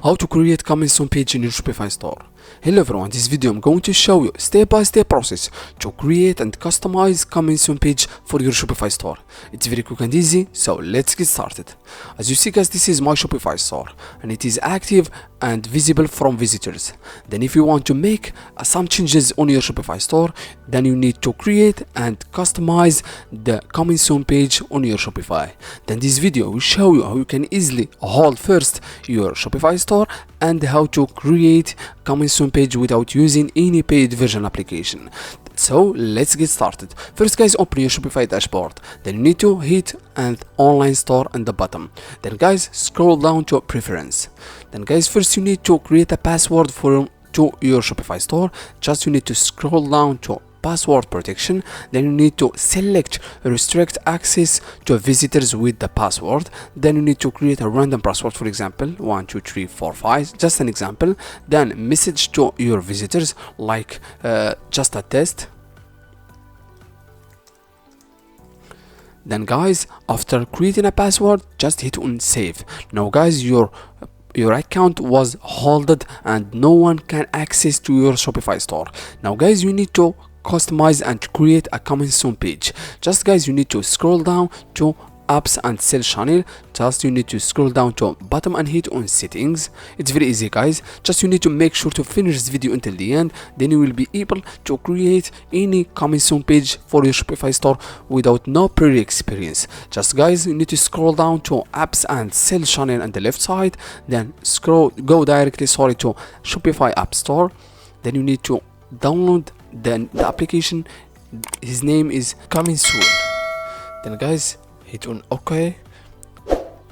How to create coming soon page in your Shopify store. Hello everyone, in this video I'm going to show you step-by-step process to create and customize coming soon page for your Shopify store. It's very quick and easy, so let's get started. As you see guys, this is my Shopify store and it is active and visible from visitors. Then if you want to make some changes on your Shopify store, then you need to create and customize the coming soon page on your Shopify. Then this video will show you how you can easily hold first your Shopify store and how to create coming soon page without using any paid version application. So let's get started. First guys, open your Shopify dashboard. Then you need to hit an online store at the bottom. Then guys, scroll down to preference. Then guys, first you need to create a password to your Shopify store. Just you need to scroll down to password protection. Then you need to select restrict access to visitors with the password. Then you need to create a random password, for example 12345, just an example. Then message to your visitors like just a test. Then guys, after creating a password, just hit on save. Now guys, your account was held and no one can access to your Shopify store. Now guys, you need to customize and create a coming soon page. Just guys, you need to scroll down to apps and sales channel. Just you need to scroll down to bottom and hit on settings. It's very easy guys. Just you need to make sure to finish this video until the end, then you will be able to create any coming soon page for your Shopify store without no prior experience. Just guys, you need to scroll down to apps and sales channel on the left side, then go directly to Shopify app store. Then you need to download the application. His name is coming soon. Then guys, hit on OK.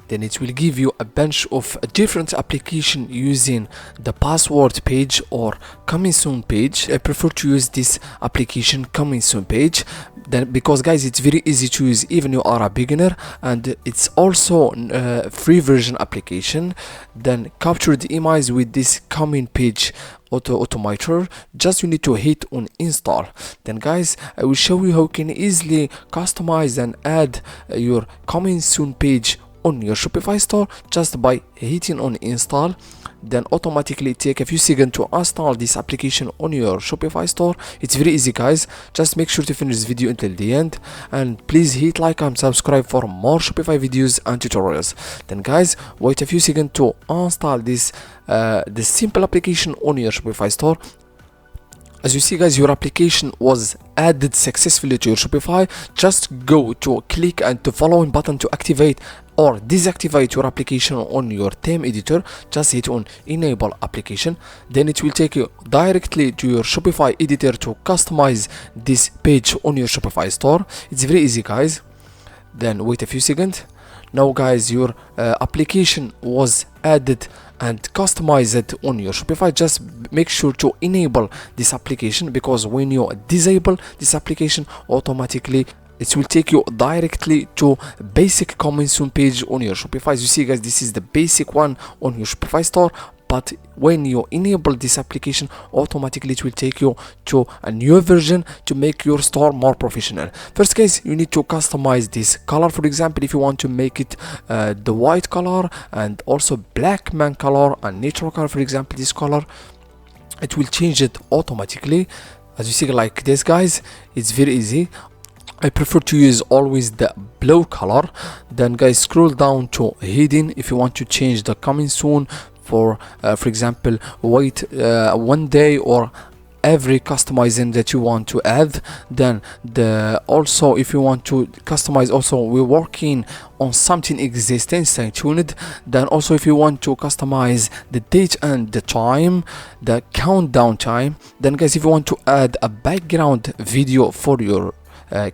Then it will give you a bunch of different application using the password page or coming soon page. I prefer to use this application coming soon page then because guys, it's very easy to use even you are a beginner, and it's also a free version application. Then capture the image with this coming page automator. Just you need to hit on install. Then guys, I will show you how you can easily customize and add your coming soon page on your Shopify store just by hitting on install. Then automatically take a few seconds to install this application on your Shopify store. It's very easy guys. Just make sure to finish this video until the end, and please hit like and subscribe for more Shopify videos and tutorials. Then guys, wait a few seconds to install this simple application on your Shopify store. As you see guys, your application was added successfully to your Shopify. Just go to click and the following button to activate or deactivate your application on your theme editor. Just hit on enable application. Then it will take you directly to your Shopify editor to customize this page on your Shopify store. It's very easy guys. Then wait a few seconds. Now guys, your application was added and customized on your Shopify. Just make sure to enable this application, because when you disable this application, automatically it will take you directly to basic coming soon page on your Shopify. As you see guys, this is the basic one on your Shopify store, but when you enable this application, automatically it will take you to a new version to make your store more professional. First guys, you need to customize this color. For example, if you want to make it the white color and also black man color and natural color, for example this color, it will change it automatically. As you see like this guys, it's very easy. I prefer to use always the blue color. Then guys, scroll down to hidden. If you want to change the coming soon for example wait 1 day or every customizing that you want to add. Then also if you want to customize, also we're working on something existing, stay tuned. Then also if you want to customize the date and the time, the countdown time. Then guys, if you want to add a background video for your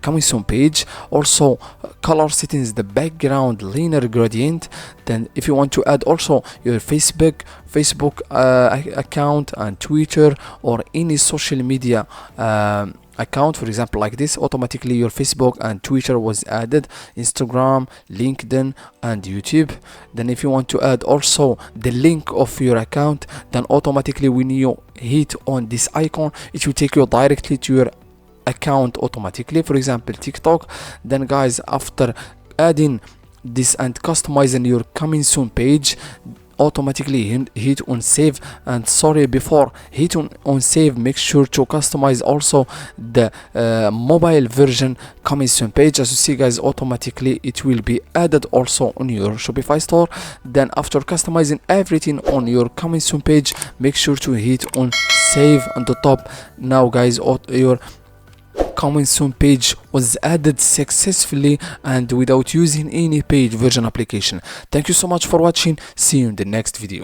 coming soon page, also color settings, the background linear gradient. Then if you want to add also your Facebook account and Twitter or any social media account, for example like this, automatically your Facebook and Twitter was added, Instagram, LinkedIn and YouTube. Then if you want to add also the link of your account, then automatically when you hit on this icon, it will take you directly to your account automatically, for example TikTok. Then guys, after adding this and customizing your coming soon page, automatically hit on save. And sorry, before hit on save, make sure to customize also the mobile version coming soon page. As you see guys, automatically it will be added also on your Shopify store. Then after customizing everything on your coming soon page, make sure to hit on save on the top. Now guys, your coming soon page was added successfully and without using any page version application. Thank you so much for watching. See you in the next video.